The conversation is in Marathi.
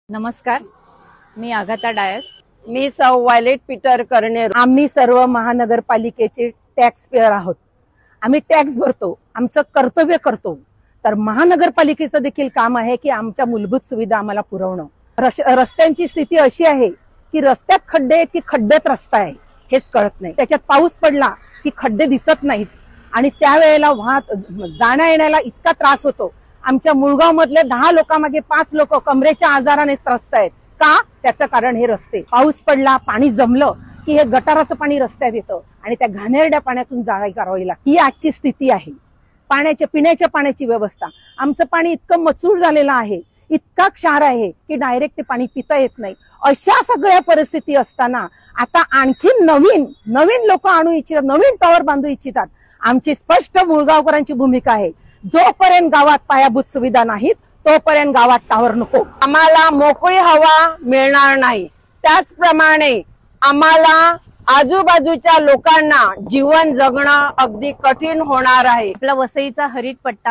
नमस्कार, मी आगाता डायस. मी सौ वायलेट पीटर करणे. आम्ही सर्व महानगरपालिकेचे टॅक्स पेअर आहोत. आम्ही टॅक्स भरतो, आमचं कर्तव्य करतो. तर महानगरपालिकेचं देखील काम आहे की आमच्या मूलभूत सुविधा आम्हाला पुरवणं. रस्त्यांची स्थिती अशी आहे की रस्त्यात खड्डे आहेत की खड्ड्यात रस्ता आहे हेच कळत नाही. त्याच्यात पाऊस पडला की खड्डे दिसत नाहीत आणि त्यावेळेला जाण्या येण्याला इतका त्रास होतो. आमच्या मुळगाव मधले 10 लोकांमागे 5 लोक कमरेच्या आजाराने त्रस्त आहेत. का? त्याचं कारण हे रस्ते. पाऊस पडला, पाणी जमलं की हे गटाराचं पाणी रस्त्यात येतं आणि त्या घाणेरड्या पाण्यातून जाळी करावी लागते. ही आजची स्थिती आहे. पिण्याच्या पाण्याची व्यवस्था. आमचं पाणी इतकं मचूळ झालेलं आहे, इतका क्षार आहे की डायरेक्ट ते पाणी पिता येत नाही. अशा सगळ्या परिस्थिती असताना आता आणखी नवीन लोक आणू इच्छितात, नवीन टॉवर बांधू इच्छितात. आमची स्पष्ट मुळगावकरांची भूमिका आहे, जोपर्यंत गावात पायाभूत सुविधा नाहीत तोपर्यंत गावात टॉवर नको. आम्हाला मोकळी हवा मिळणार नाही. त्याचप्रमाणे आम्हाला आजूबाजूच्या लोकांना जीवन जगणं अगदी कठीण होणार आहे. आपला वसईचा हरित पट्टा